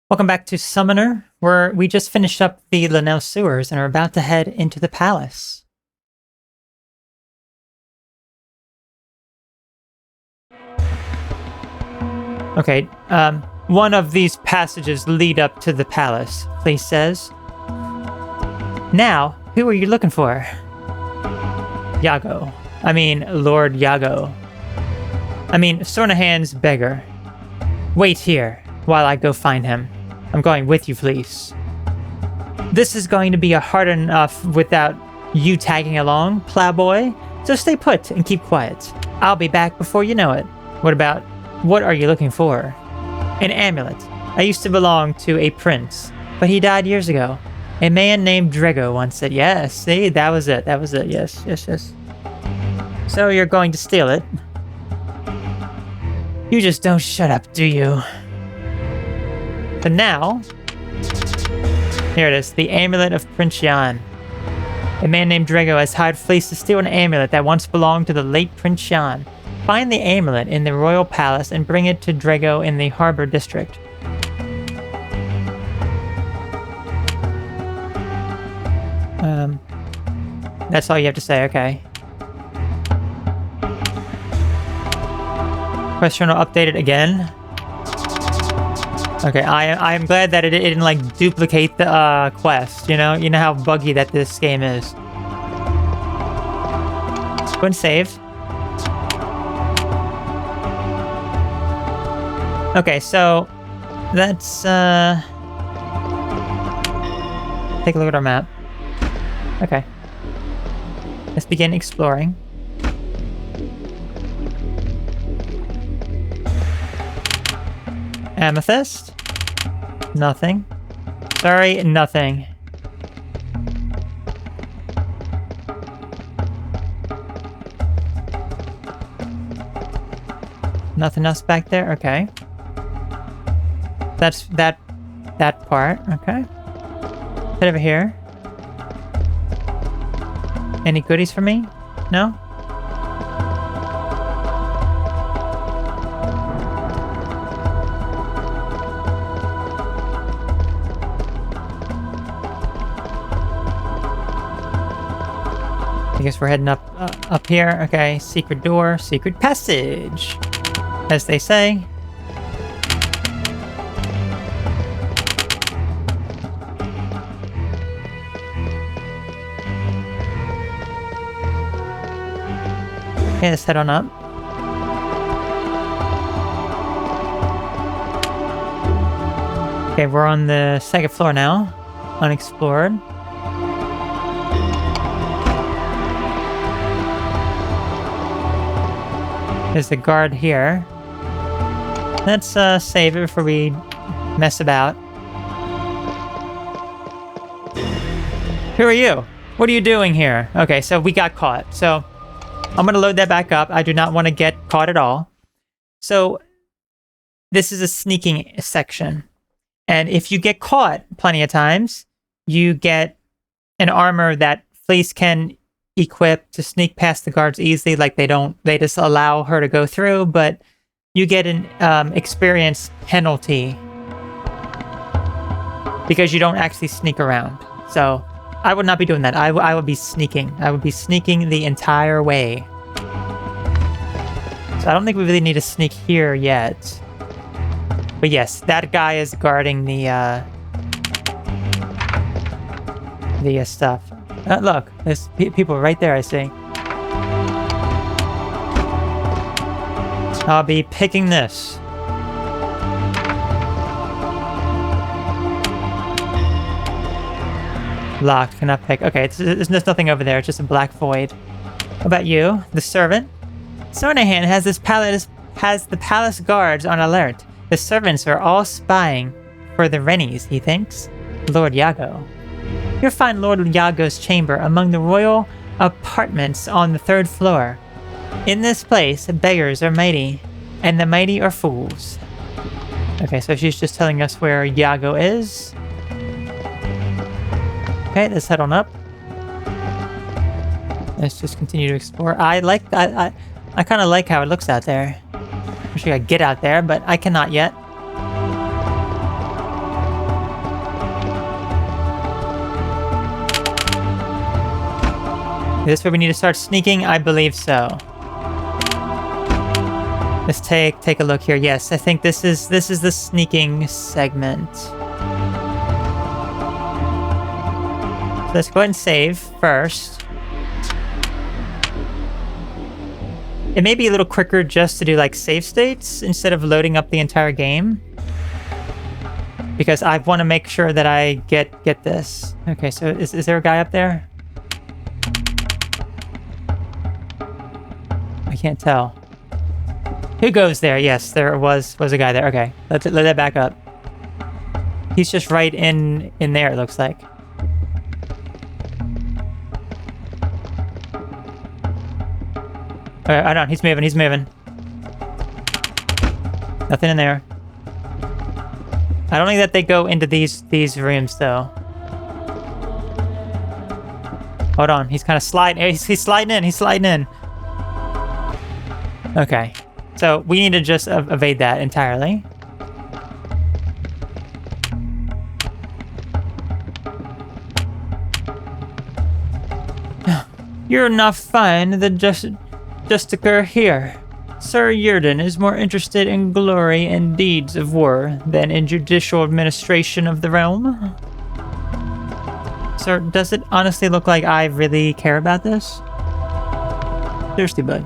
Welcome back to Summoner, where we just finished up the Lenele sewers and are about to head into the palace. Okay, one of these passages lead up to the palace, Flece says. Now, who are you looking for? Yago. I mean, Lord Yago. I mean, Sornahan's beggar. Wait here, while I go find him. I'm going with you, Flece. This is going to be hard enough without you tagging along, plowboy. So stay put and keep quiet. I'll be back before you know it. What are you looking for? An amulet. I used to belong to a prince, but he died years ago. A man named Drago once said, yes, see, that was it, yes. So you're going to steal it? You just don't shut up, do you? But now, here it is, the Amulet of Prince Yon. A man named Drago has hired Flece to steal an amulet that once belonged to the late Prince Yon. Find the amulet in the royal palace and bring it to Drago in the harbor district. That's all you have to say, okay. Question will update it again. Okay, I am glad that it didn't like duplicate the quest, you know how buggy that this game is. Go and save. Okay, so let's take a look at our map. Okay. Let's begin exploring. Amethyst? Nothing. Sorry, nothing. Nothing else back there? Okay. That's that part. Okay. Head over here. Any goodies for me? No? I guess we're heading up here. Okay, secret door, secret passage, as they say. Okay, let's head on up. Okay, we're on the second floor now, unexplored. There's the guard here. Let's save it before we mess about. Who are you? What are you doing here? Okay, so we got caught. So I'm going to load that back up. I do not want to get caught at all. So this is a sneaking section. And if you get caught plenty of times, you get an armor that Flece can equip to sneak past the guards easily. Like they just allow her to go through, but you get an experience penalty because you don't actually sneak around. So I would not be doing that. I would be sneaking. I would be sneaking the entire way. So I don't think we really need to sneak here yet. But yes, that guy is guarding the stuff. Look, there's people right there, I see. I'll be picking this. Locked, cannot pick. Okay, there's nothing over there, it's just a black void. How about you, the servant? Sornahan has the palace guards on alert. The servants are all spying for the Rennies, he thinks. Lord Yago. You'll find Lord Yago's chamber among the royal apartments on the 3rd floor. In this place, beggars are mighty, and the mighty are fools. Okay, so she's just telling us where Yago is. Okay, let's head on up. Let's just continue to explore. I kind of like how it looks out there. Wish I could get out there, but I cannot yet. Is this where we need to start sneaking? I believe so. Let's take a look here. Yes, I think this is the sneaking segment. So let's go ahead and save first. It may be a little quicker just to do like save states instead of loading up the entire game. Because I want to make sure that I get this. Okay, so is there a guy up there? I can't tell. Who goes there? Yes, there was a guy there. Okay, let that back up. He's just right in there, it looks like. Okay, I don't. He's moving. Nothing in there. I don't think that they go into these rooms though. Hold on, he's kind of sliding. He's sliding in. He's sliding in. Okay. So we need to just evade that entirely. You're not fine, the Justicar here. Sir Yurden is more interested in glory and deeds of war than in judicial administration of the realm. Sir, does it honestly look like I really care about this? Seriously, bud.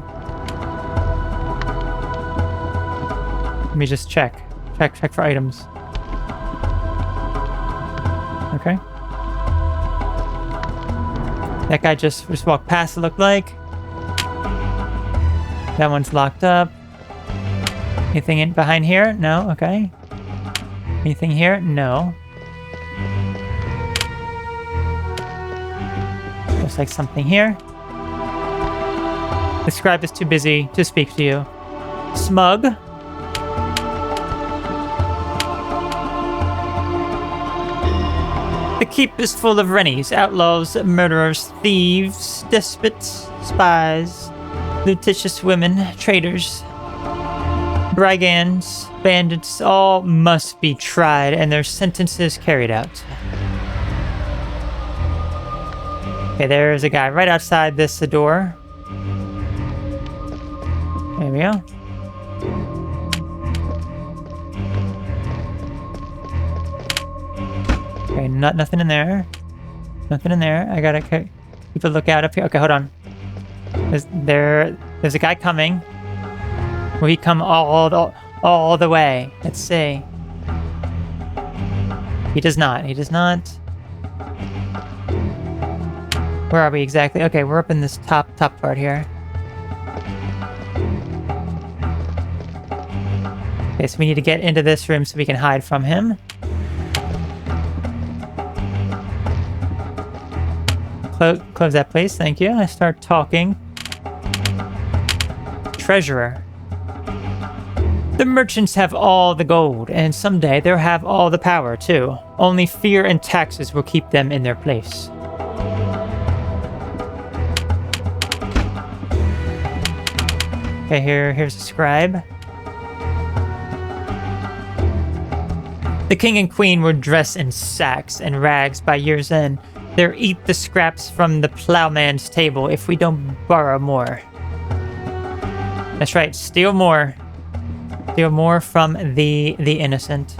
Let me just check for items. Okay. That guy just walked past, it looked like. That one's locked up. Anything in behind here? No? Okay. Anything here? No. Looks like something here. The scribe is too busy to speak to you. Smug. The keep is full of rennies, outlaws, murderers, thieves, despots, spies, litigious women, traitors, brigands, bandits, all must be tried and their sentences carried out. Okay, there's a guy right outside this door. There we go. Okay, nothing in there. Nothing in there. I gotta keep a lookout up here. Okay, hold on. There's a guy coming. Will he come all the way? Let's see. He does not. He does not. Where are we exactly? Okay, we're up in this top part here. Okay, so we need to get into this room so we can hide from him. Close that, please. Thank you. I start talking. Treasurer. The merchants have all the gold, and someday they'll have all the power, too. Only fear and taxes will keep them in their place. Okay, here's a scribe. The king and queen were dressed in sacks and rags by year's end. They'll eat the scraps from the plowman's table if we don't borrow more. That's right, steal more. Steal more from the innocent.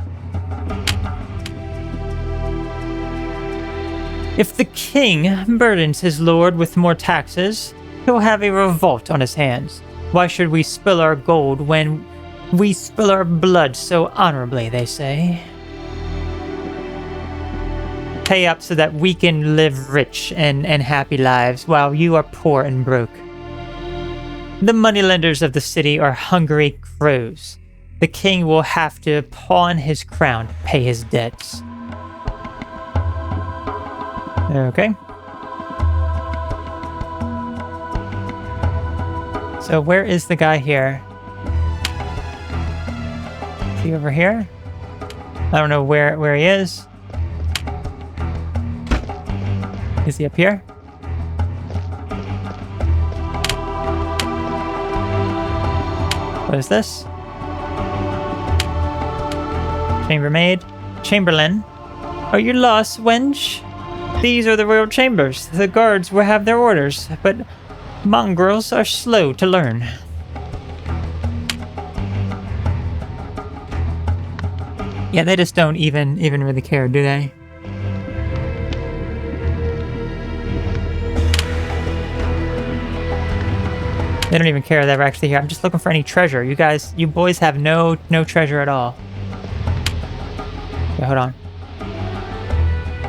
If the king burdens his lord with more taxes, he'll have a revolt on his hands. Why should we spill our gold when we spill our blood so honorably, they say? Pay up so that we can live rich and happy lives while you are poor and broke. The moneylenders of the city are hungry crows. The king will have to pawn his crown to pay his debts. Okay. So where is the guy here? Is he over here? I don't know where he is. Is he up here? What is this? Chambermaid. Chamberlain. Are you lost, wench? These are the royal chambers. The guards will have their orders, but mongrels are slow to learn. Yeah, they just don't even really care, do they? They don't even care that we're actually here. I'm just looking for any treasure. You boys have no treasure at all. Okay, hold on.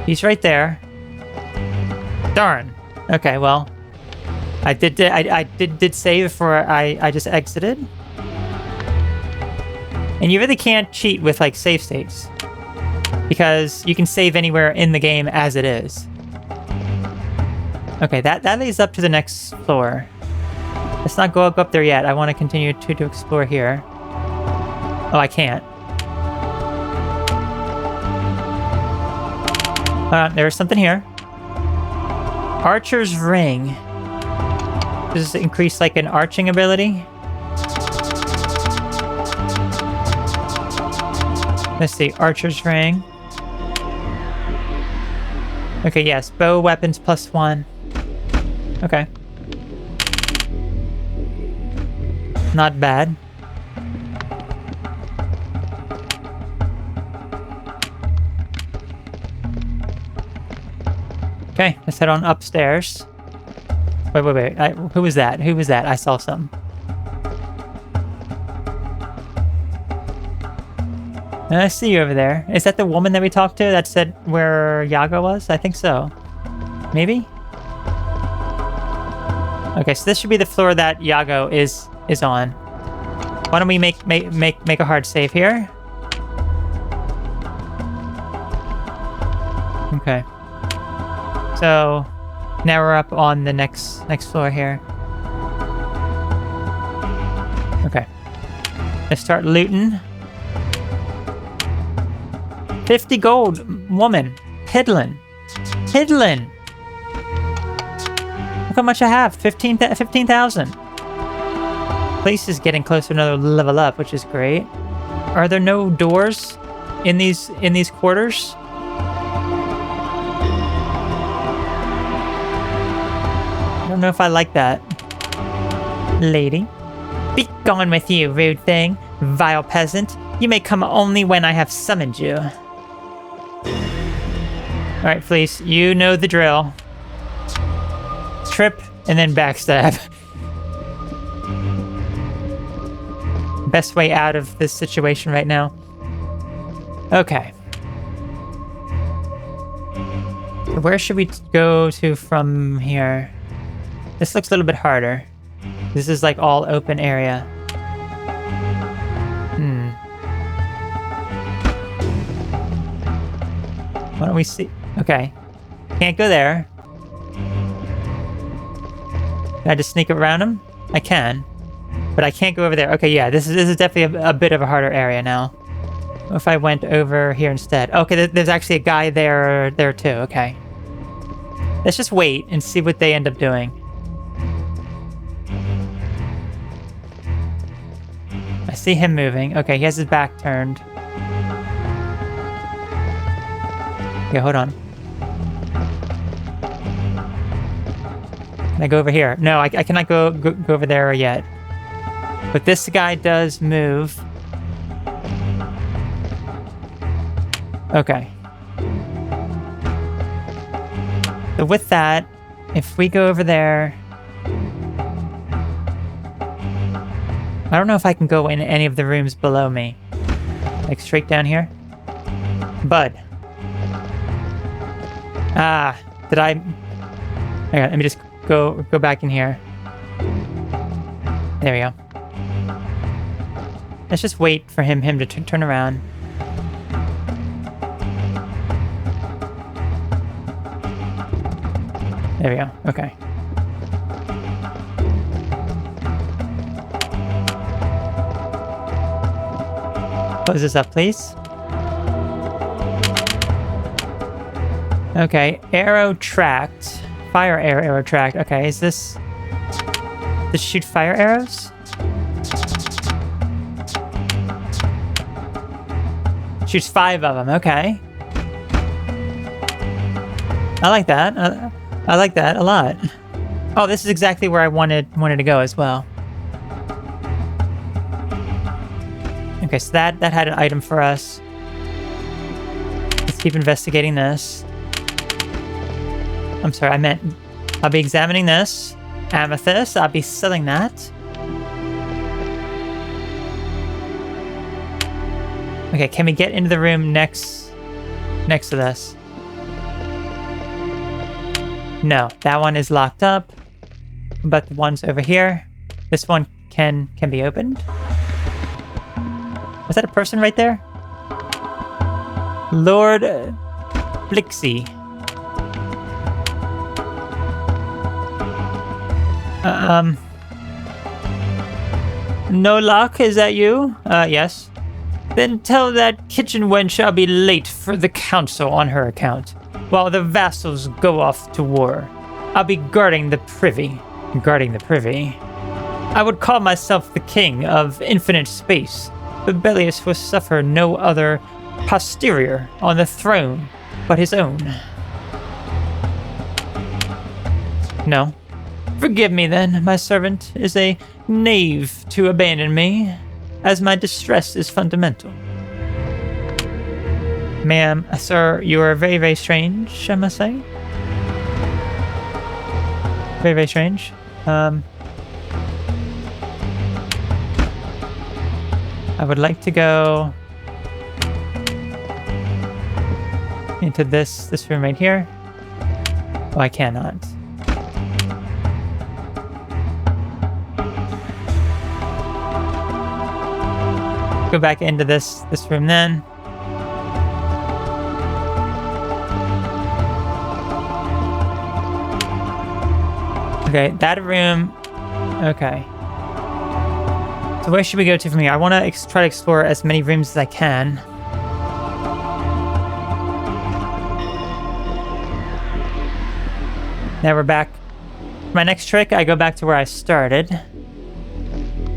He's right there. Darn. Okay, well, I did save before I just exited. And you really can't cheat with like save states, because you can save anywhere in the game as it is. Okay, that leads up to the next floor. Let's not go up there yet. I want to continue to explore here. Oh, I can't. There's something here. Archer's Ring. Does this increase like an arching ability? Let's see, Archer's Ring. Okay, yes, bow weapons +1. Okay. Not bad. Okay, let's head on upstairs. Wait. Who was that? Who was that? I saw some. I see you over there. Is that the woman that we talked to that said where Yago was? I think so. Maybe? Okay, so this should be the floor that Yago is on. Why don't we make a hard save here? Okay. So now we're up on the next floor here. Okay. Let's start looting. 50 gold, woman. Piddlin'. Look how much I have. 15,000. Place is getting close to another level up, which is great. Are there no doors in these quarters? I don't know if I like that. Lady. Be gone with you, rude thing. Vile peasant. You may come only when I have summoned you. Alright, Flece, you know the drill. Trip and then backstab. Best way out of this situation right now. Okay. Where should we go to from here? This looks a little bit harder. This is like all open area. Why don't we see? Okay. Can't go there. Can I just sneak around him? I can. But I can't go over there. Okay, yeah, this is definitely a bit of a harder area now. What if I went over here instead? Okay, there's actually a guy there too. Okay. Let's just wait and see what they end up doing. I see him moving. Okay, he has his back turned. Okay, hold on. Can I go over here? No, I cannot go over there yet. But this guy does move. Okay. So with that, if we go over there... I don't know if I can go in any of the rooms below me. Like straight down here? Bud. Ah, did I... Okay, let me just go back in here. There we go. Let's just wait for him to turn around. There we go. Okay. Close this up, please. Okay, arrow tracked. Fire arrow tracked. Okay, is this... Does it shoot fire arrows? Shoots 5 of them, okay. I like that. I like that a lot. Oh, this is exactly where I wanted to go as well. Okay, so that had an item for us. Let's keep investigating this. I'm sorry, I meant I'll be examining this. Amethyst, I'll be selling that. Okay, can we get into the room next to this? No, that one is locked up. But the ones over here, this one can be opened. Was that a person right there? Lord Flece. No luck, is that you? Yes. Then tell that kitchen wench I'll be late for the council on her account, while the vassals go off to war. I'll be guarding the privy. I would call myself the king of infinite space, but Belius will suffer no other posterior on the throne but his own. No. Forgive me then, my servant is a knave to abandon me, as my distress is fundamental. Ma'am, sir, you are very, very strange, I must say. Very, very strange. I would like to go into this room right here. Oh, I cannot. Go back into this room then. Okay, that room. Okay. So where should we go to from here? I want to try to explore as many rooms as I can. Now we're back. My next trick, I go back to where I started.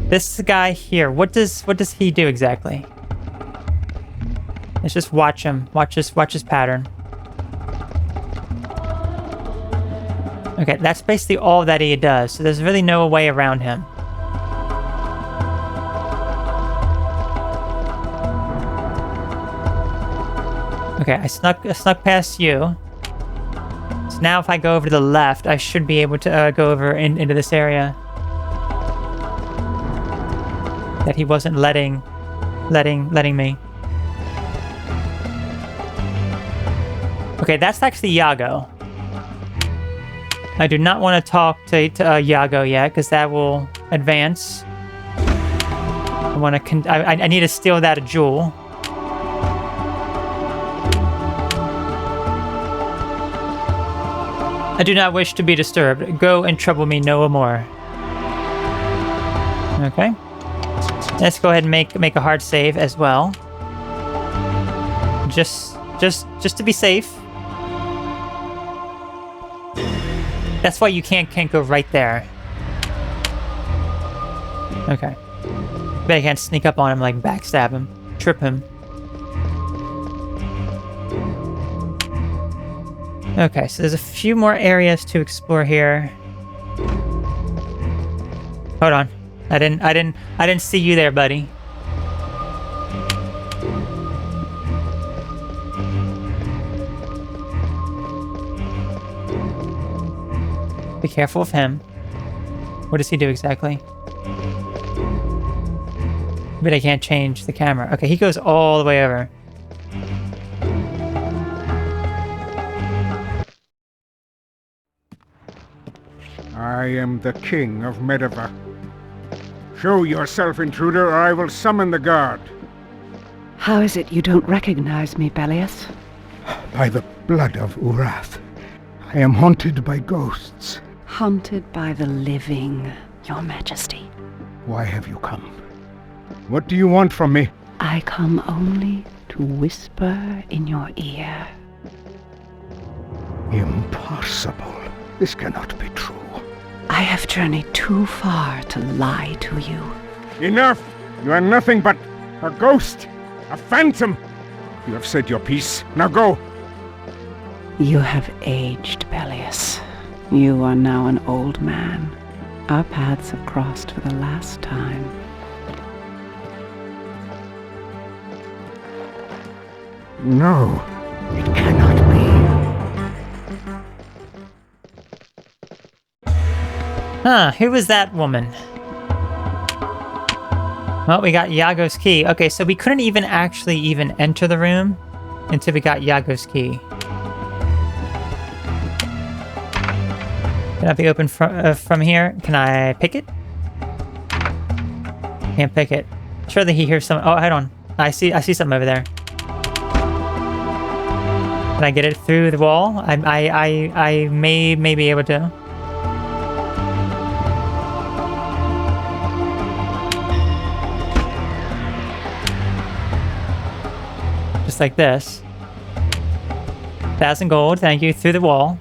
This guy here, what does he do exactly? Let's just watch him. Watch his pattern. Okay, that's basically all that he does, so there's really no way around him. Okay, I snuck past you. So now if I go over to the left, I should be able to go over into this area that he wasn't letting me. Okay, that's actually Yago. I do not want to talk to Yago yet, because that will advance. I need to steal that jewel. I do not wish to be disturbed. Go and trouble me no more. Okay. Let's go ahead and make a hard save as well. Just to be safe. That's why you can't go right there. Okay. But I can't sneak up on him, like backstab him, trip him. Okay, so there's a few more areas to explore here. Hold on. I didn't see you there, buddy. Be careful of him. What does he do exactly? But I can't change the camera. Okay, he goes all the way over. I am the king of Medivh. Show yourself, intruder, or I will summon the guard. How is it you don't recognize me, Belius? By the blood of Urath, I am haunted by ghosts. Haunted by the living, Your Majesty. Why have you come? What do you want from me? I come only to whisper in your ear. Impossible. This cannot be true. I have journeyed too far to lie to you. Enough! You are nothing but a ghost, a phantom. You have said your piece. Now go. You have aged, Peleus. You are now an old man. Our paths have crossed for the last time. No, it cannot be. Huh, who was that woman? Well, we got Yago's key. Okay, so we couldn't even actually even enter the room until we got Yago's key. Can that be opened from here? Can I pick it? Can't pick it. Surely he hears some. Oh, hold on. I see something over there. Can I get it through the wall? I may be able to. Just like this. 1,000 gold, thank you, through the wall.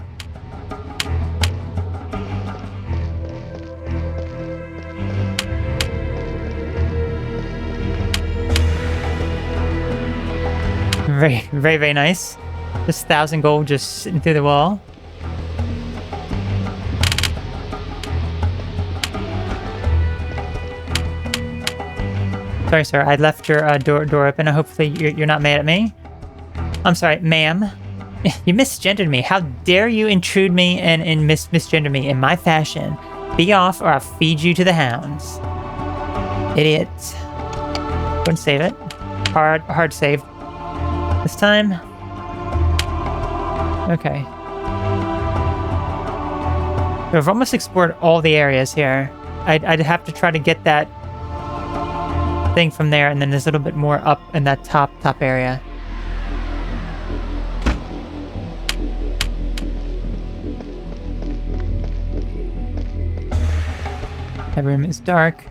Very nice. Just 1,000 gold just sitting through the wall. Sorry, sir. I left your door open. Hopefully you're not mad at me. I'm sorry, ma'am. You misgendered me. How dare you intrude me and misgender me in my fashion? Be off or I'll feed you to the hounds. Idiot. Go and save it. Hard save. This time. Okay. We've almost explored all the areas here. I'd have to try to get that thing from there, and then there's a little bit more up in that top area. That room is dark.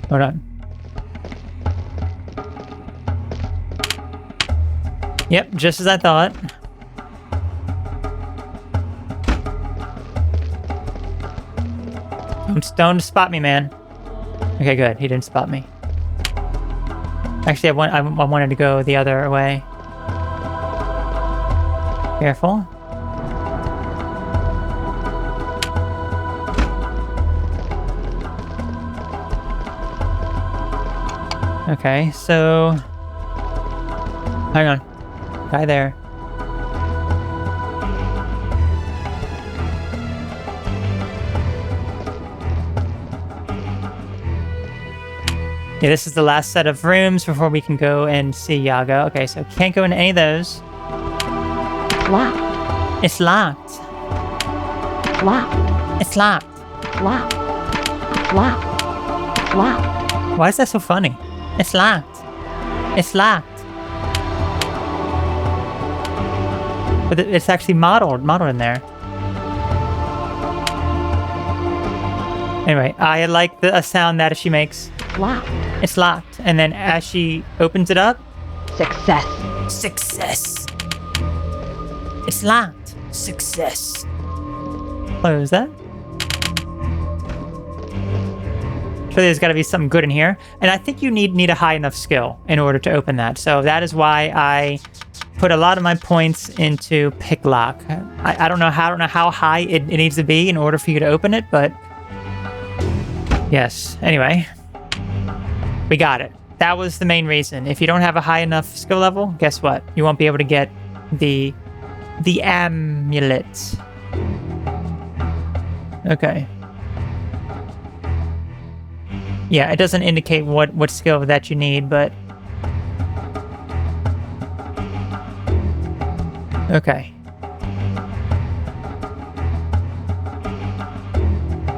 Hold on. Yep, just as I thought. Don't spot me, man. Okay, good. He didn't spot me. Actually, I wanted to go the other way. Careful. Okay, so... hang on. Guy there. Yeah, this is the last set of rooms before we can go and see Yago. Okay, so can't go in any of those. Locked. It's locked. Locked. It's locked. Locked. Locked. Locked. Why is that so funny? It's locked. It's locked. But it's actually modeled in there. Anyway, I like the sound that she makes. Locked. It's locked. And then as she opens it up... Success. Success. It's locked. Success. Close that. Surely there's got to be something good in here. And I think you need a high enough skill in order to open that. So that is why I put a lot of my points into pick lock. I don't know how high it needs to be in order for you to open it, but... yes. Anyway. We got it. That was the main reason. If you don't have a high enough skill level, guess what? You won't be able to get the amulet. Okay. Yeah, it doesn't indicate what skill that you need, but... okay.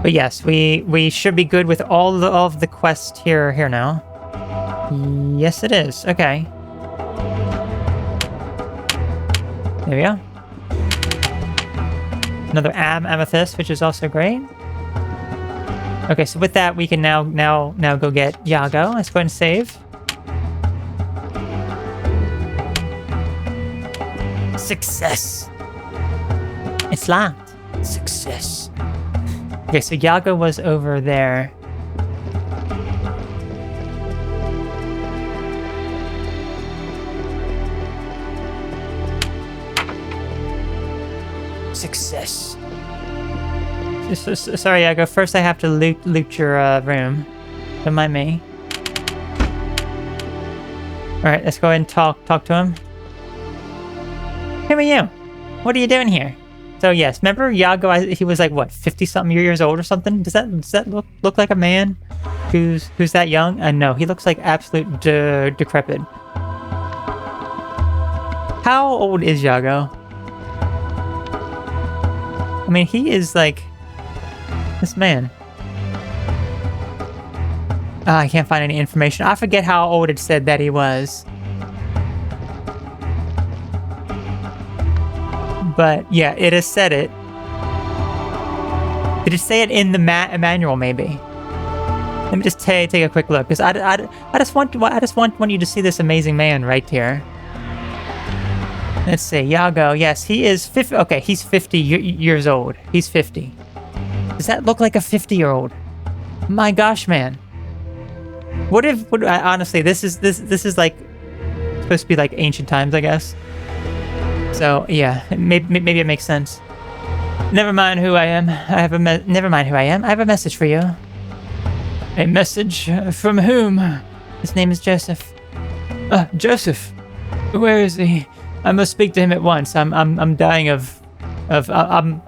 But yes, we should be good with all of the quests here now. Yes, it is. Okay. There we go. Another amethyst, which is also great. Okay, so with that, we can now go get Yago. Let's go ahead and save. Success. It's locked. Success. Okay, so Yago was over there. success. Sorry, Yago. First, I have to loot your room. Don't mind me. All right, let's go ahead and talk to him. Who are you? What are you doing here? So yes, remember Yago? He was like what, 50-something years old or something? Does that look like a man who's that young? No, he looks like absolute decrepit. How old is Yago? I mean, he is like this man. I can't find any information. I forget how old it said that he was. But yeah, it has said it. Did it say it in the manual? Maybe. Let me just take a quick look, because I just want you to see this amazing man right here. Let's see, Yago. Yes, he is 50. Okay, he's 50 years old. He's 50. Does that look like a 50-year-old? My gosh, man. What if? Honestly, this is like supposed to be like ancient times, I guess. So yeah, maybe it makes sense. Never mind who I am. Never mind who I am. I have a message for you. A message from whom? His name is Joseph. Joseph. Where is he? I must speak to him at once. I'm dying of I'm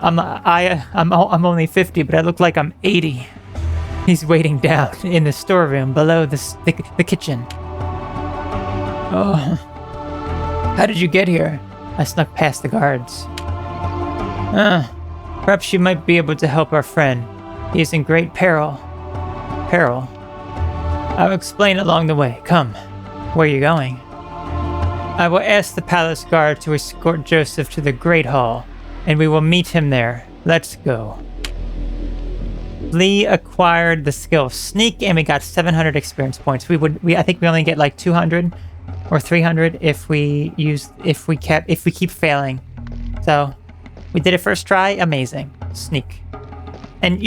only 50, but I look like I'm 80. He's waiting down in the storeroom below the kitchen. Oh, how did you get here? I snuck past the guards. Perhaps you might be able to help our friend. He is in great peril. Peril? I'll explain along the way. Come. Where are you going? I will ask the palace guard to escort Joseph to the Great Hall, and we will meet him there. Let's go. Lee acquired the skill of Sneak, and we got 700 experience points. I think we only get like 200 or 300 if we keep failing. So we did it first try. Amazing. Sneak. And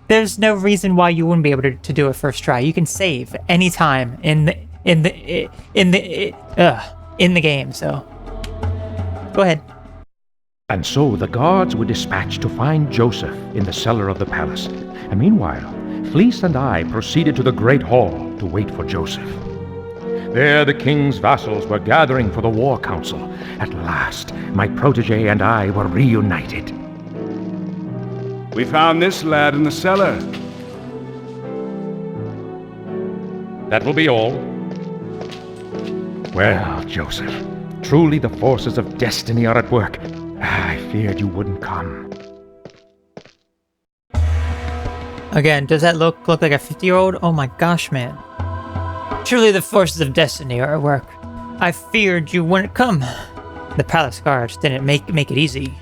there's no reason why you wouldn't be able to do it first try. You can save anytime in the game. So go ahead. And so the guards were dispatched to find Joseph in the cellar of the palace. And meanwhile, Flece and I proceeded to the Great Hall to wait for Joseph. There the king's vassals were gathering for the war council. At last, my protege and I were reunited. We found this lad in the cellar. That will be all. Well, Joseph, truly the forces of destiny are at work. I feared you wouldn't come. Again, does that look like a 50-year-old? Oh my gosh, man. Truly the forces of destiny are at work. I feared you wouldn't come. The palace guards didn't make it easy.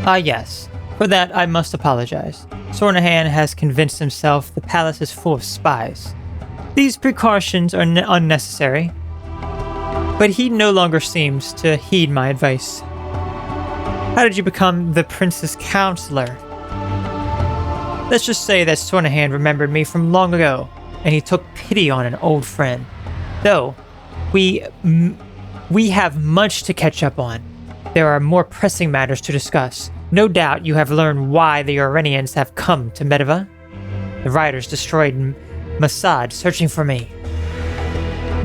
Yes. For that, I must apologize. Sornahan has convinced himself the palace is full of spies. These precautions are unnecessary. But he no longer seems to heed my advice. How did you become the prince's counselor? Let's just say that Sornahan remembered me from long ago, and he took pity on an old friend. Though, we have much to catch up on. There are more pressing matters to discuss. No doubt you have learned why the Orenians have come to Medeva. The riders destroyed Masad, searching for me.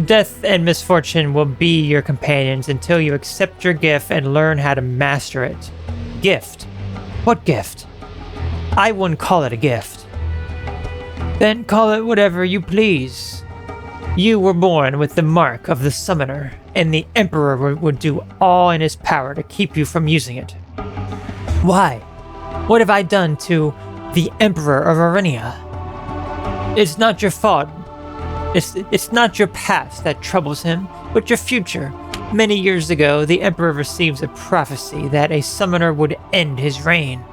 Death and misfortune will be your companions until you accept your gift and learn how to master it. Gift? What gift? I wouldn't call it a gift. Then call it whatever you please. You were born with the mark of the summoner, and the Emperor would do all in his power to keep you from using it. Why? What have I done to the Emperor of Orenia? It's not your fault. It's not your past that troubles him, but your future. Many years ago, the Emperor receives a prophecy that a summoner would end his reign.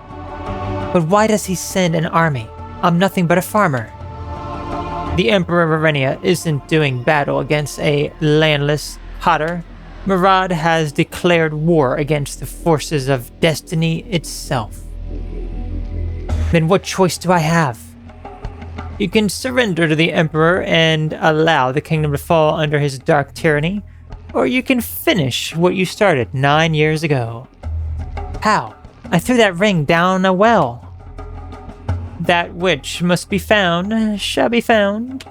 But why does he send an army? I'm nothing but a farmer. The Emperor of Orenia isn't doing battle against a landless Hatter. Murad has declared war against the forces of destiny itself. Then what choice do I have? You can surrender to the Emperor and allow the kingdom to fall under his dark tyranny, or you can finish what you started 9 years ago. How? I threw that ring down a well. That which must be found shall be found.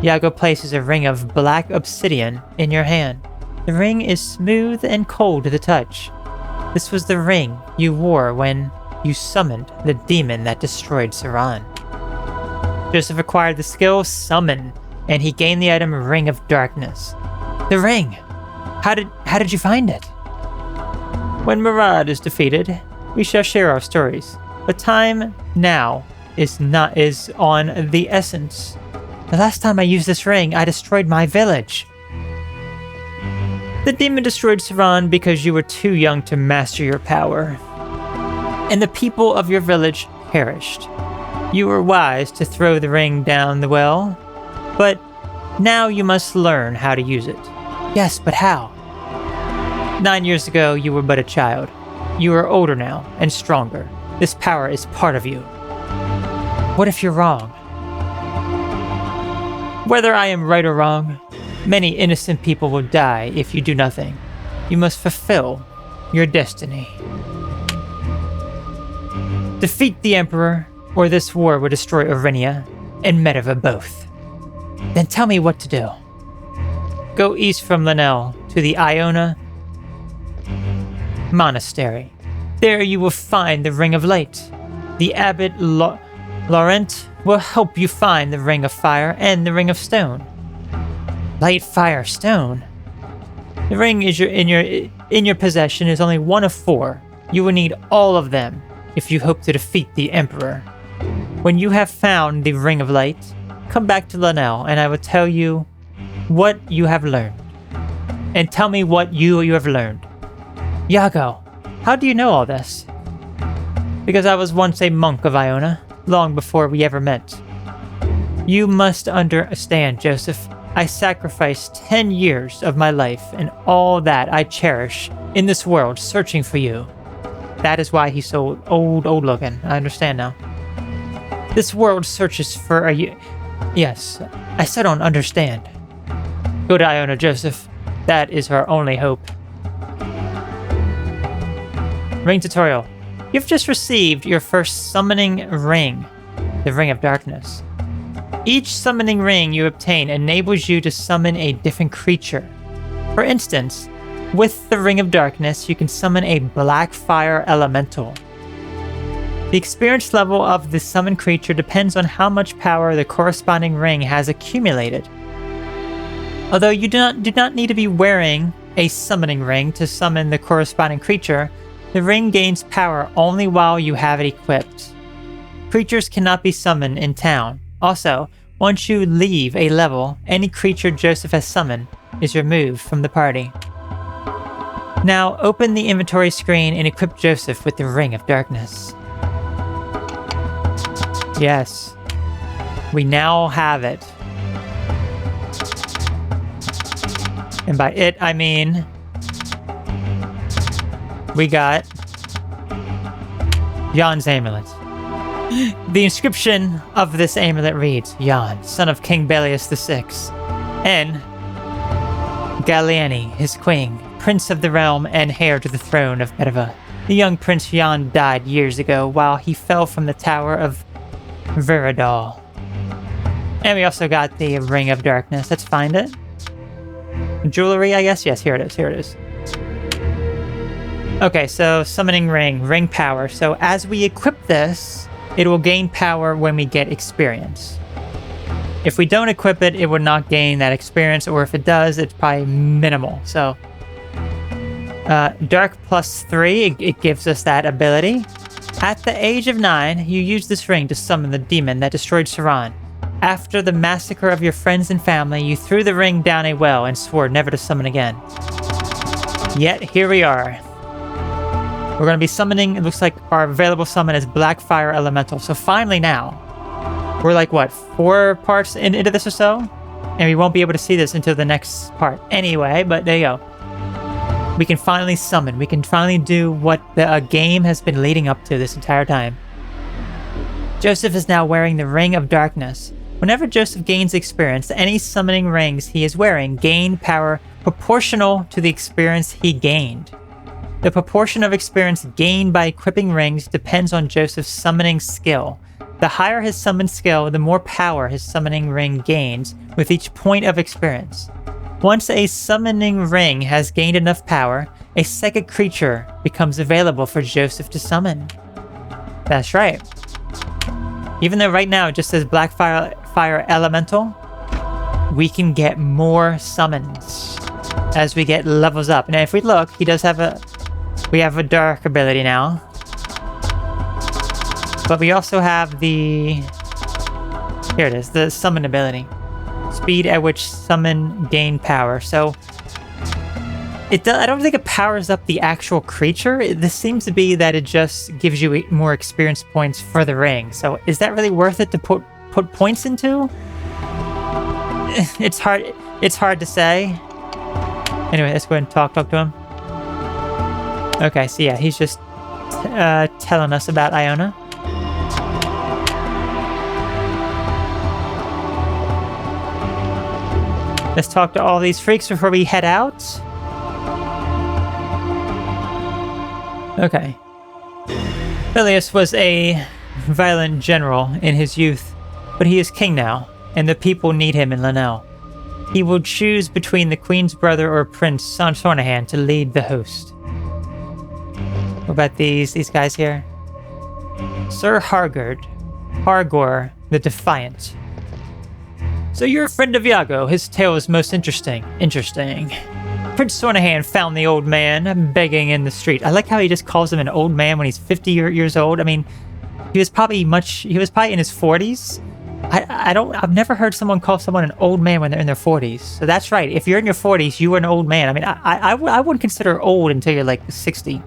Yago places a ring of black obsidian in your hand. The ring is smooth and cold to the touch. This was the ring you wore when you summoned the demon that destroyed Saran. Joseph acquired the skill Summon, and he gained the item Ring of Darkness. The ring! How did you find it? When Murad is defeated, we shall share our stories. But time now is on the essence. The last time I used this ring, I destroyed my village. The demon destroyed Saran because you were too young to master your power. And the people of your village perished. You were wise to throw the ring down the well, but now you must learn how to use it. Yes, but how? 9 years ago, you were but a child. You are older now, and stronger. This power is part of you. What if you're wrong? Whether I am right or wrong, many innocent people will die if you do nothing. You must fulfill your destiny. Defeat the Emperor, or this war will destroy Orenia and Medivh both. Then tell me what to do. Go east from Lenele to the Iona Monastery. There you will find the Ring of Light. The Abbot Laurent will help you find the Ring of Fire and the Ring of Stone. Light, fire, stone. The ring is in your possession is only one of 4. You will need all of them if you hope to defeat the Emperor. When you have found the Ring of Light, come back to Lenele and I will tell you what you have learned. And tell me what you have learned. Yago, how do you know all this? Because I was once a monk of Iona, long before we ever met. You must understand, Joseph. I sacrificed 10 years of my life and all that I cherish in this world searching for you. That is why he's so old looking. I understand now. This world searches for a... Yes, I still don't understand. Go to Iona, Joseph. That is our only hope. Ring tutorial. You've just received your first summoning ring, the Ring of Darkness. Each summoning ring you obtain enables you to summon a different creature. For instance, with the Ring of Darkness, you can summon a black fire elemental. The experience level of the summoned creature depends on how much power the corresponding ring has accumulated. Although you do not need to be wearing a summoning ring to summon the corresponding creature, the ring gains power only while you have it equipped. Creatures cannot be summoned in town. Also, once you leave a level, any creature Joseph has summoned is removed from the party. Now, open the inventory screen and equip Joseph with the Ring of Darkness. Yes, we now have it. And by it, I mean... we got... Yon's amulet. The inscription of this amulet reads, Yon, son of King Belius VI, and Galliani, his queen, prince of the realm and heir to the throne of Medivh. The young Prince Yon died years ago while he fell from the Tower of Viridal. And we also got the Ring of Darkness. Let's find it. Jewelry, I guess? Yes, here it is. Okay, so summoning ring power. So as we equip this, it will gain power when we get experience. If we don't equip it, it will not gain that experience, or if it does, it's probably minimal. So, Dark +3, it gives us that ability. At the age of 9, you use this ring to summon the demon that destroyed Saran. After the massacre of your friends and family, you threw the ring down a well and swore never to summon again. Yet, here we are. We're going to be summoning, it looks like our available summon is Black Fire Elemental. So finally now, we're like, what, 4 parts into this or so? And we won't be able to see this until the next part anyway, but there you go. We can finally summon. We can finally do what the game has been leading up to this entire time. Joseph is now wearing the Ring of Darkness. Whenever Joseph gains experience, any summoning rings he is wearing gain power proportional to the experience he gained. The proportion of experience gained by equipping rings depends on Joseph's summoning skill. The higher his summon skill, the more power his summoning ring gains with each point of experience. Once a summoning ring has gained enough power, a second creature becomes available for Joseph to summon. That's right. Even though right now it just says Black Fire Elemental, we can get more summons as we get levels up. And if we look, he does have we have a dark ability now. But we also have the... Here it is, the summon ability. Speed at which summon gain power. So, I don't think it powers up the actual creature. This seems to be that it just gives you more experience points for the ring. So, is that really worth it to put points into? It's hard to say. Anyway, let's go ahead and talk to him. Okay, so yeah, he's just telling us about Iona. Let's talk to all these freaks before we head out. Okay. Pelias was a violent general in his youth, but he is king now, and the people need him in Lenele. He will choose between the queen's brother or Prince Sornahan to lead the host. What about these guys here? Sir Hargor the Defiant. So you're a friend of Yago. His tale is most interesting. Prince Sornahan found the old man begging in the street. I like how he just calls him an old man when he's 50 years old. I mean, he was probably in his 40s. I've never heard someone call someone an old man when they're in their 40s. So that's right. If you're in your 40s, you are an old man. I mean, I wouldn't consider old until you're like 60.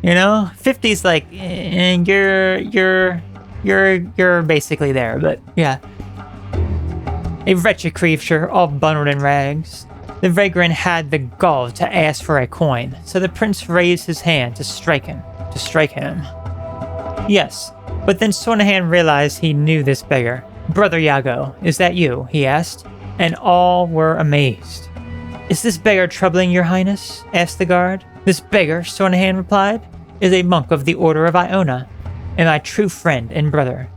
You know, 50's like, and you're basically there. But yeah, a wretched creature, all bundled in rags. The vagrant had the gall to ask for a coin, so the prince raised his hand to strike him. Yes, but then Sornahan realized he knew this beggar. Brother Yago, is that you? He asked, and all were amazed. Is this beggar troubling your highness? Asked the guard. This beggar, Sornahan replied, is a monk of the Order of Iona, and my true friend and brother.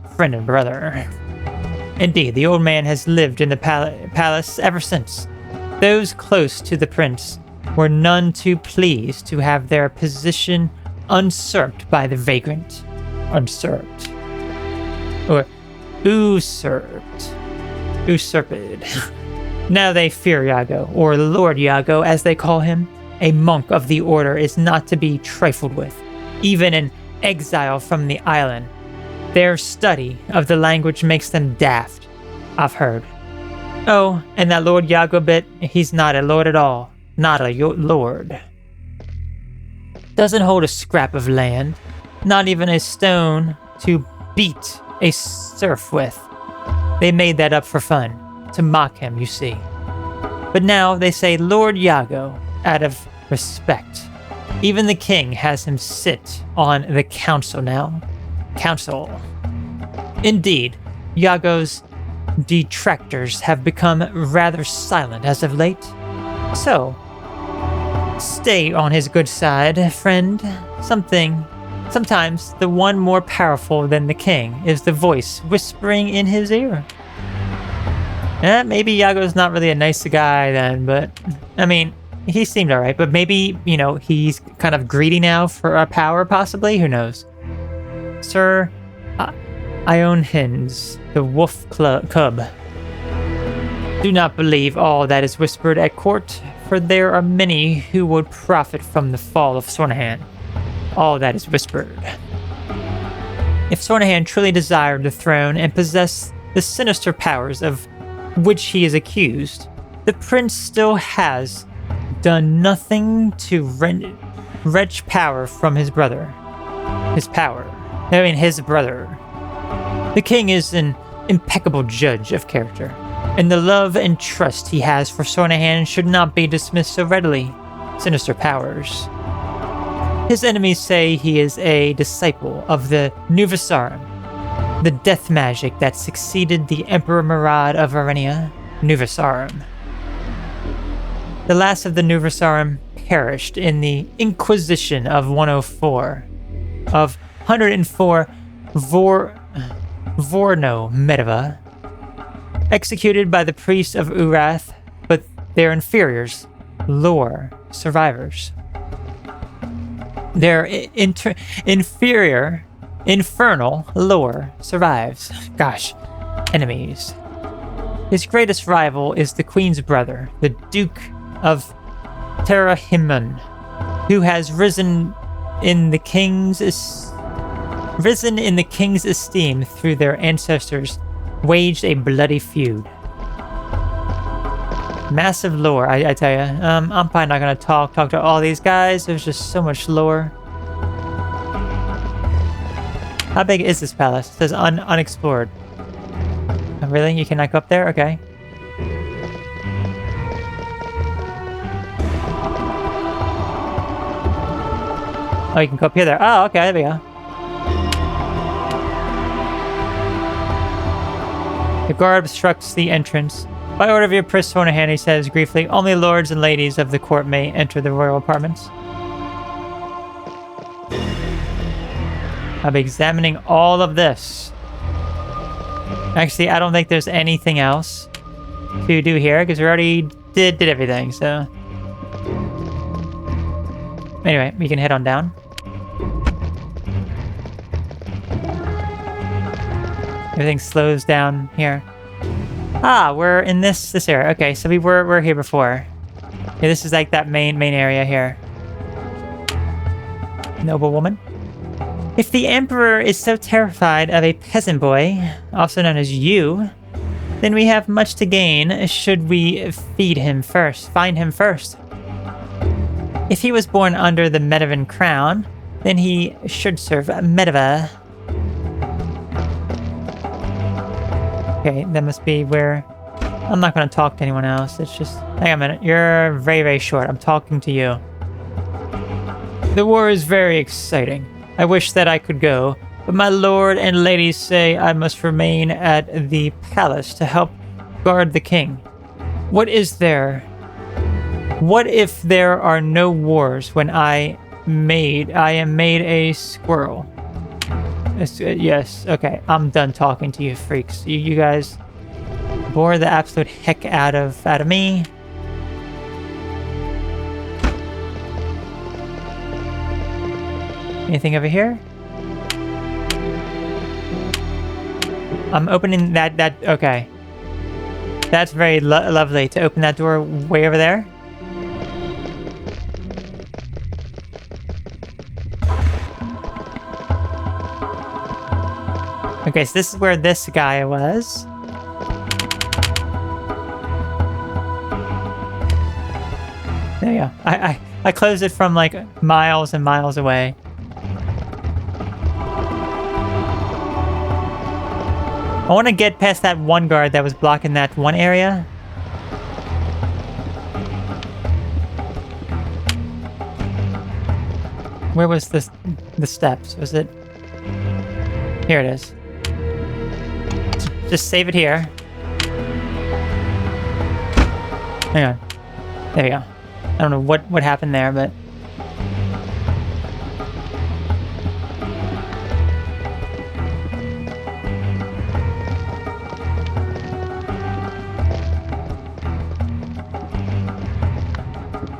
Indeed, the old man has lived in the palace ever since. Those close to the prince were none too pleased to have their position usurped by the vagrant. Usurped. Or usurped. Now they fear Yago, or Lord Yago as they call him. A monk of the order is not to be trifled with, even in exile from the island. Their study of the language makes them daft, I've heard. Oh, and that Lord Yago bit, he's not a lord at all. Not a lord. Doesn't hold a scrap of land, not even a stone to beat a serf with. They made that up for fun, to mock him, you see. But now they say Lord Yago, out of respect. Even the king has him sit on the council now. Indeed, Yago's detractors have become rather silent as of late. So, stay on his good side, friend. Sometimes the one more powerful than the king is the voice whispering in his ear. Maybe Yago's not really a nice guy then, but I mean, he seemed alright, but maybe, he's kind of greedy now for our power, possibly? Who knows? Sir Ionhins, the wolf cub. Do not believe all that is whispered at court, for there are many who would profit from the fall of Sornahan. All that is whispered. If Sornahan truly desired the throne and possessed the sinister powers of which he is accused, the prince still has done nothing to wrench power from his brother. His brother. The king is an impeccable judge of character, and the love and trust he has for Sornahan should not be dismissed so readily. Sinister powers. His enemies say he is a disciple of the Nuvisarum, the death magic that succeeded the Emperor Murad of Arenia, Nuvisarum. The last of the Nuvisarum perished in the Inquisition of 104, of 104 Vorno Medeva, executed by the priests of Urath, but their inferiors, lore survivors. Their inferior, infernal lore survives. Gosh, enemies. His greatest rival is the Queen's brother, the Duke of Terahimon, who has risen in the king's esteem through their ancestors, waged a bloody feud. Massive lore, I tell you. I'm probably not gonna talk to all these guys. There's just so much lore. How big is this palace? It says unexplored. Oh, really? You cannot go up there? Okay. Oh, you can go up here there. Oh, okay, there we go. The guard obstructs the entrance. By order of your Prince Sornahan, he says briefly, only lords and ladies of the court may enter the royal apartments. I'll be examining all of this. Actually, I don't think there's anything else to do here, because we already did everything, so... Anyway, we can head on down. Everything slows down here. Ah, we're in this area. Okay, so we were here before. Yeah, this is like that main area here. Noble woman. If the Emperor is so terrified of a peasant boy, also known as you, then we have much to gain should we find him first. If he was born under the Medevan crown, then he should serve Medeva. Okay, that must be where... I'm not going to talk to anyone else. It's just... Hang on a minute. You're very, very short. I'm talking to you. The war is very exciting. I wish that I could go, but my lord and ladies say I must remain at the palace to help guard the king. What is there? What if there are no wars when I am made a squirrel? Yes, okay. I'm done talking to you freaks. You guys bore the absolute heck out of me. Anything over here? I'm opening that okay. That's very lovely to open that door way over there. Okay, so this is where this guy was. There you go. I closed it from like miles and miles away. I want to get past that one guard that was blocking that one area. Where was the steps? Was it? Here it is. Just save it here. Hang on. There you go. I don't know what happened there, but...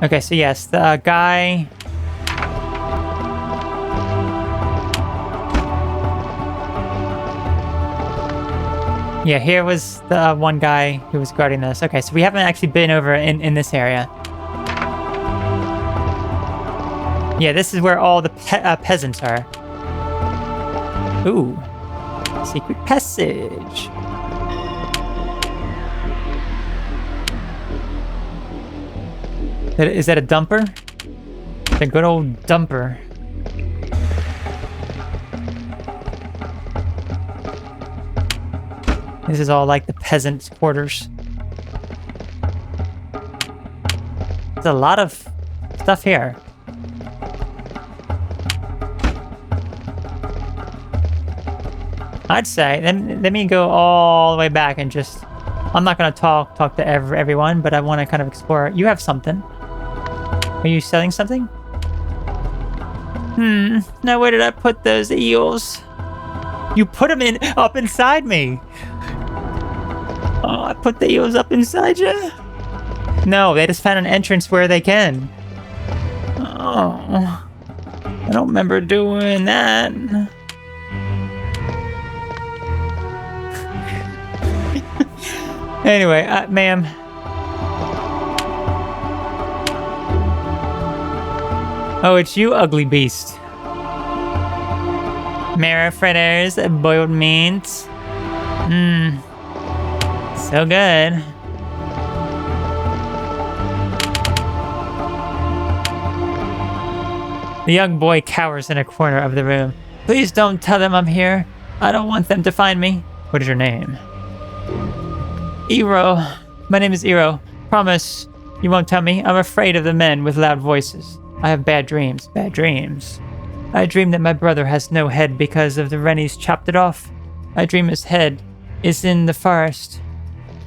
Okay, so yes, the guy... Yeah, here was the one guy who was guarding this. Okay, so we haven't actually been over in this area. Yeah, this is where all the peasants are. Ooh. Secret passage. Is that a dumper? The good old dumper. This is all like the peasants' quarters. There's a lot of stuff here. I'd say. Let me go all the way back and just... I'm not going to talk to everyone, but I want to kind of explore. You have something. Are you selling something? Now where did I put those eels? You put them up inside me. Oh, I put the eels up inside you? No, they just found an entrance where they can. Oh, I don't remember doing that. Anyway, ma'am. Oh, it's you, ugly beast. Marrow fritters, boiled meat. So good. The young boy cowers in a corner of the room. Please don't tell them I'm here. I don't want them to find me. What is your name? Ero. My name is Ero. Promise you won't tell me. I'm afraid of the men with loud voices. I have bad dreams. Bad dreams. I dream that my brother has no head because of the Rennies chopped it off. I dream his head is in the forest.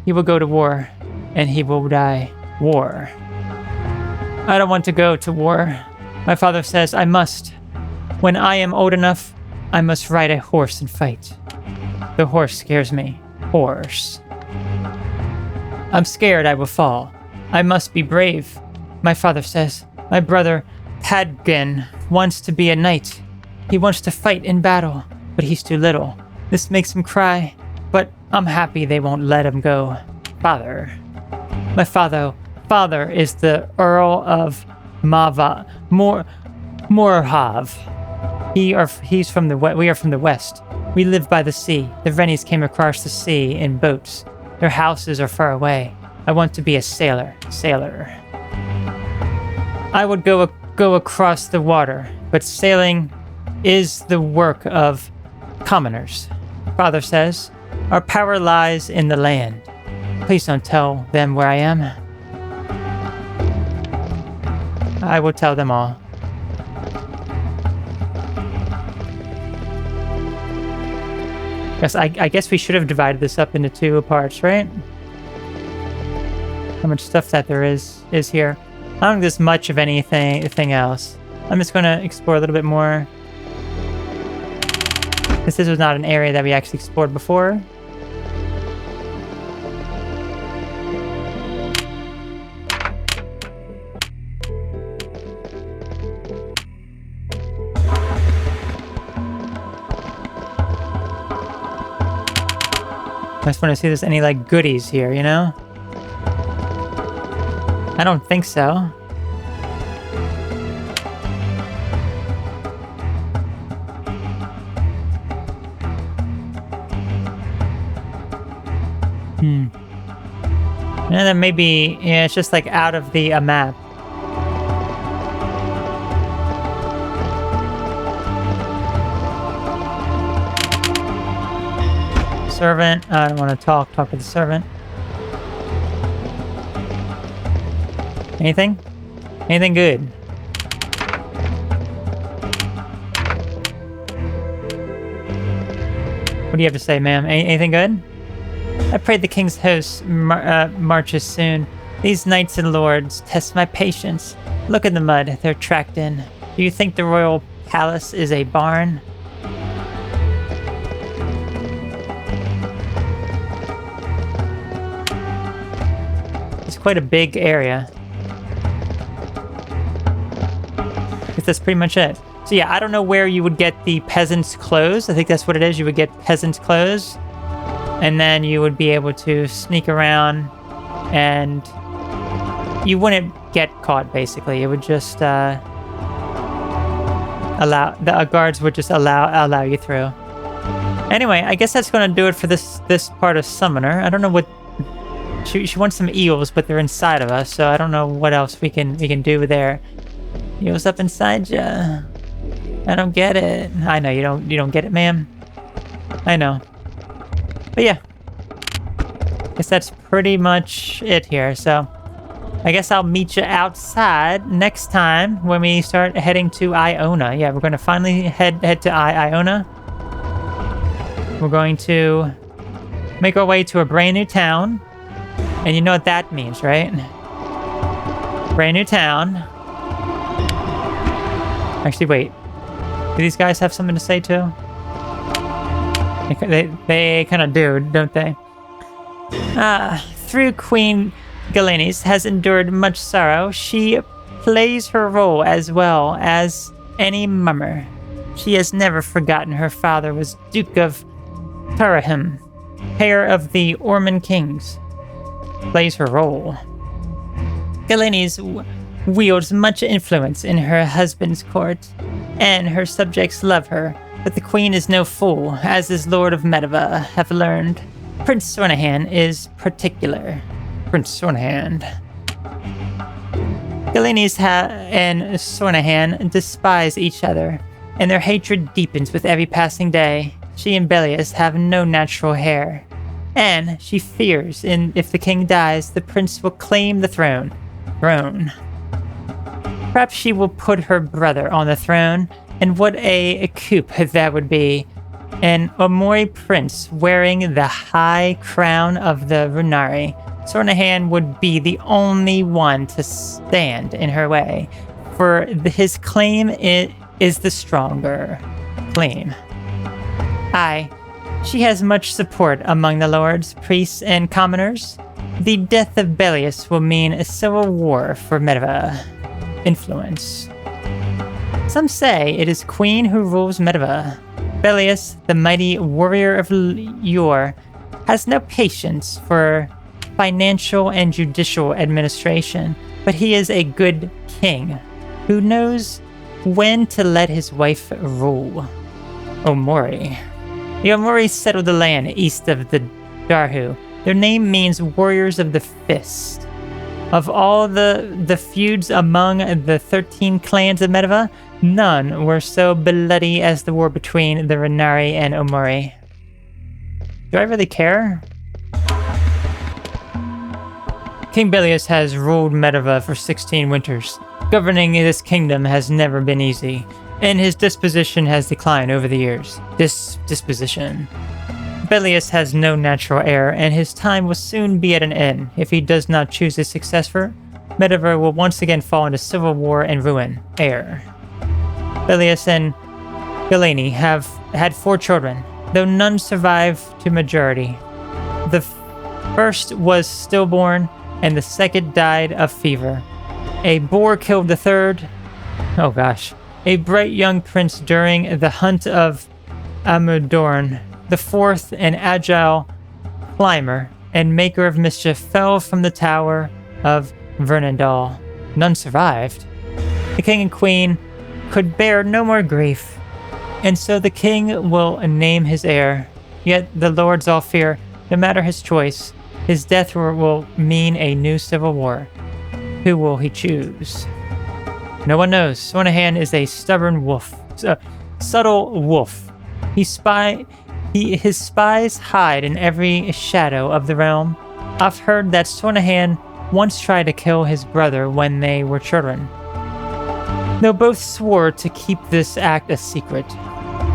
He will go to war, and he will die. War. I don't want to go to war. My father says I must. When I am old enough, I must ride a horse and fight. The horse scares me. Horse. I'm scared I will fall. I must be brave. My father says, my brother, Padgen, wants to be a knight. He wants to fight in battle, but he's too little. This makes him cry, but I'm happy they won't let him go. Father. My father is the Earl of Morhav. He's from the west. We are from the west. We live by the sea. The Rennies came across the sea in boats. Their houses are far away. I want to be a sailor. I would go across the water, but sailing is the work of commoners. Father says, our power lies in the land. Please don't tell them where I am. I will tell them all. I guess we should have divided this up into two parts, right? How much stuff that there is here. I don't think there's much of anything else. I'm just going to explore a little bit more. This was not an area that we actually explored before. I just want to see if there's any, like, goodies here, you know? I don't think so. And then maybe, yeah, it's just, like, out of the map. Servant. I don't want to talk with the servant. Anything? Anything good? What do you have to say, ma'am? Anything good? I pray the king's host marches soon. These knights and lords test my patience. Look at the mud they're tracked in. Do you think the royal palace is a barn? It's quite a big area. That's pretty much it. So yeah, I don't know where you would get the peasant's clothes. I think that's what it is. You would get peasant's clothes. And then you would be able to sneak around and you wouldn't get caught, basically. It would just the guards would just allow you through. Anyway, I guess that's going to do it for this part of Summoner. I don't know what... She wants some eels, but they're inside of us, so I don't know what else we can do there. Eels up inside ya. I don't get it. I know you don't get it, ma'am. I know. But yeah. Guess that's pretty much it here, so I guess I'll meet you outside next time when we start heading to Iona. Yeah, we're gonna finally head to Iona. we're going to make our way to a brand new town. And you know what that means, right? Brand new town. Actually, wait. Do these guys have something to say too? They kind of do, don't they? Through Queen Galenis has endured much sorrow. She plays her role as well as any mummer. She has never forgotten her father was Duke of Turahim, heir of the Orman Kings. Plays her role. Galenis wields much influence in her husband's court, and her subjects love her, but the queen is no fool, as is Lord of Medeva have learned. Prince Sornahan is particular. Prince Sornahan. Galenis and Sornahan despise each other, and their hatred deepens with every passing day. She and Belias have no natural heir, and she fears if the king dies, the prince will claim the throne. Perhaps she will put her brother on the throne, and what a coup that would be. An Omori prince wearing the high crown of the Runari. Sornahan would be the only one to stand in her way, for his claim is the stronger claim. She has much support among the lords, priests, and commoners. The death of Belias will mean a civil war for Medeva. Influence. Some say it is Queen who rules Medeva. Belias, the mighty warrior of yore, has no patience for financial and judicial administration, but he is a good king who knows when to let his wife rule. Omori. The Omori settled the land east of the Darhu. Their name means warriors of the fist. Of all the feuds among the 13 clans of Medeva, none were so bloody as the war between the Renari and Omori. Do I really care? King Belias has ruled Medeva for 16 winters. Governing this kingdom has never been easy, and his disposition has declined over the years. Disposition. Belias has no natural heir, and his time will soon be at an end. If he does not choose a successor, Medeva will once again fall into civil war and ruin. Heir. Belias and Galeni have had 4 children, though none survived to majority. The first was stillborn, and the second died of fever. A boar killed the third. Oh gosh. A bright young prince during the hunt of Amudorn. The fourth, an agile climber and maker of mischief, fell from the tower of Vernandal. None survived. The king and queen could bear no more grief, and so the king will name his heir. Yet the lords all fear, no matter his choice, his death will mean a new civil war. Who will he choose? No one knows. Sornahan is a stubborn wolf, subtle wolf. His spies hide in every shadow of the realm. I've heard that Sornahan once tried to kill his brother when they were children. They both swore to keep this act a secret.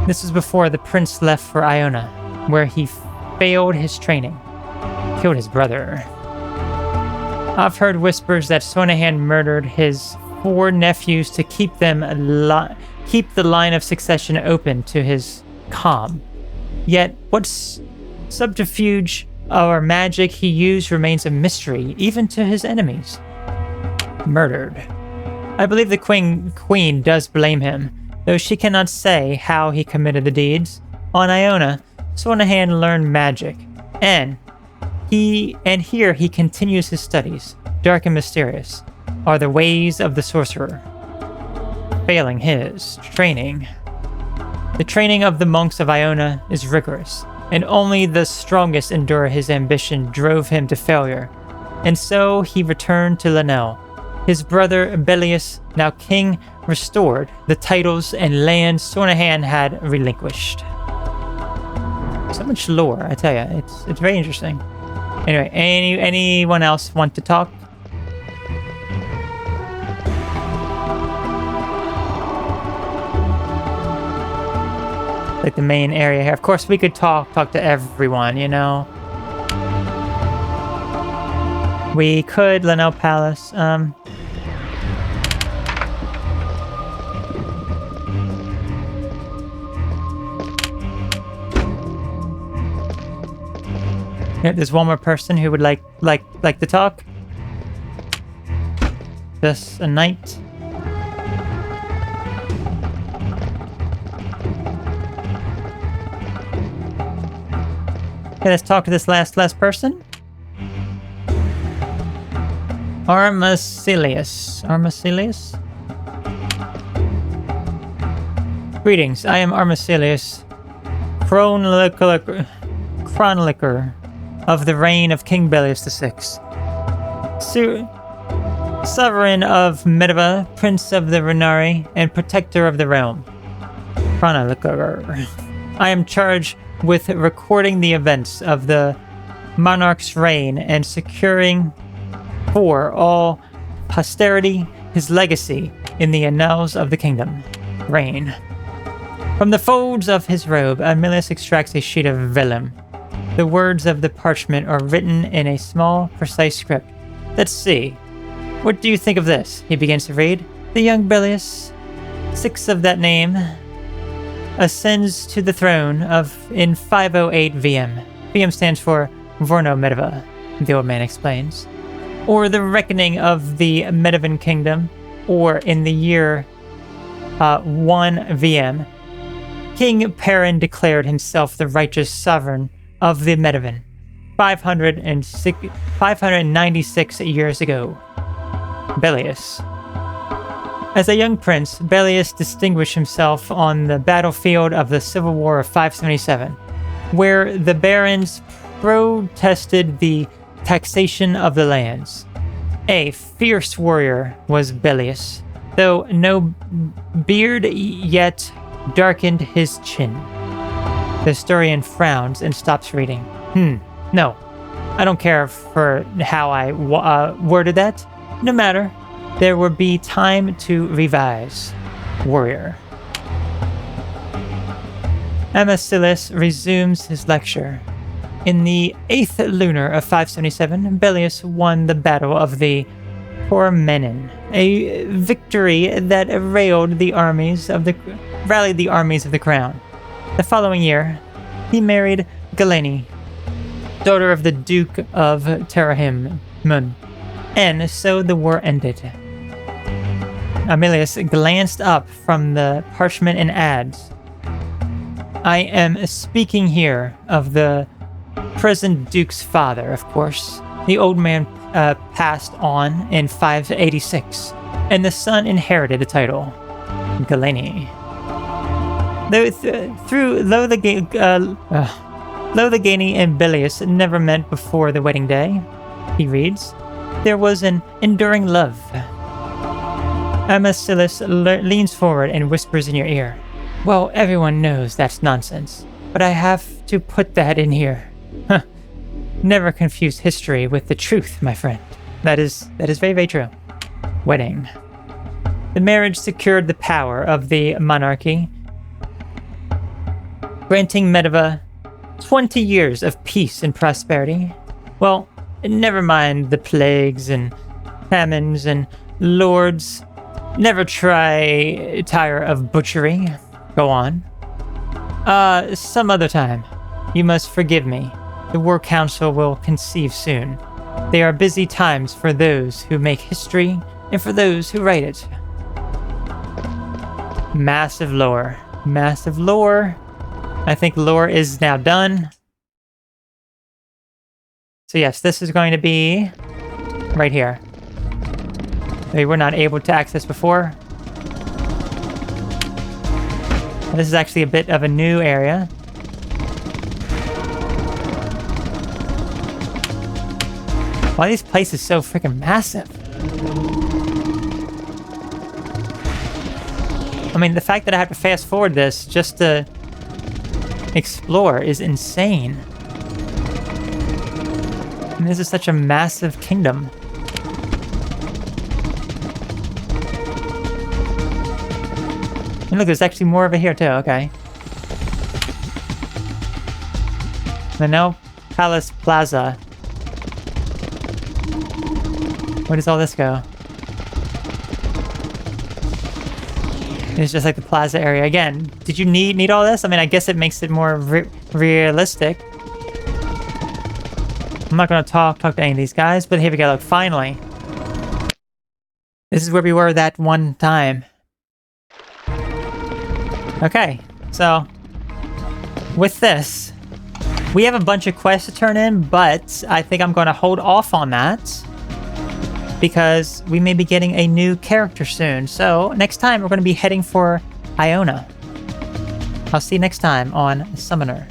This was before the prince left for Iona, where he failed his training. Killed his brother. I've heard whispers that Sornahan murdered his 4 nephews to keep the line of succession open to his calm. Yet, what subterfuge or magic he used remains a mystery, even to his enemies. Murdered. I believe the queen does blame him, though she cannot say how he committed the deeds. On Iona, Sornahan learned magic, and here he continues his studies. Dark and mysterious are the ways of the sorcerer. Failing his training. The training of the monks of Iona is rigorous, and only the strongest endure. His ambition drove him to failure, and so he returned to Lenele. His brother Belias, now king, restored the titles and lands Sornahan had relinquished. So much lore, I tell you, it's very interesting. Anyway, anyone else want to talk? like the main area here. Of course, we could talk to everyone, you know. We could Lenele Palace. Yeah, there's one more person who would like to talk. Just a knight. Okay, let's talk to this last person. Armacilius. Greetings, I am Armacilius, chronicler of the reign of King Belius VI, sovereign of Medeva, prince of the Renari, and protector of the realm. Chronicler. I am charged with recording the events of the monarch's reign and securing for all posterity his legacy in the annals of the kingdom. Reign. From the folds of his robe, Amelius extracts a sheet of vellum. The words of the parchment are written in a small, precise script. Let's see. What do you think of this? He begins to read. The young Belius, 6 of that name, ascends to the throne in 508 VM. VM stands for Vorno Medeva, the old man explains. Or the reckoning of the Medevan kingdom, or in the year 1 VM, King Perrin declared himself the righteous sovereign of the Medevan 596 years ago. Belius. As a young prince, Belius distinguished himself on the battlefield of the Civil War of 577, where the barons protested the taxation of the lands. A fierce warrior was Belius, though no beard yet darkened his chin. The historian frowns and stops reading. No. I don't care for how I worded that. No matter. There will be time to revise. Warrior. Amacilius resumes his lecture. In the 8th lunar of 577, Belius won the Battle of the Pormenin, a victory that rallied the armies of the crown. The following year, he married Galeni, daughter of the Duke of Terahim Mun, and so the war ended. Amelius glanced up from the parchment and adds, I am speaking here of the present Duke's father, of course. The old man passed on in 586, and the son inherited the title, Galeni. Though the Galeni and Belius never met before the wedding day, he reads, there was an enduring love. Amacilius leans forward and whispers in your ear, well, everyone knows that's nonsense, but I have to put that in here. Never confuse history with the truth, my friend. That is very, very true. Wedding. The marriage secured the power of the monarchy, granting Medeva 20 years of peace and prosperity. Well, never mind the plagues and famines and lords. Never tire of butchery. Go on. Some other time. You must forgive me. The War Council will conceive soon. They are busy times for those who make history and for those who write it. Massive lore. Massive lore. I think lore is now done. So yes, this is going to be right here. We were not able to access before. This is actually a bit of a new area. Why are these places so freaking massive? I mean, the fact that I have to fast forward this just to explore is insane. And this is such a massive kingdom. And look, there's actually more over here too, okay. Lenele Palace Plaza. Where does all this go? It's just like the plaza area. Again, did you need all this? I mean, I guess it makes it more realistic. I'm not gonna talk to any of these guys, but here we go. Look, finally. This is where we were that one time. Okay, so with this, we have a bunch of quests to turn in, but I think I'm going to hold off on that because we may be getting a new character soon. So next time, we're going to be heading for Iona. I'll see you next time on Summoner.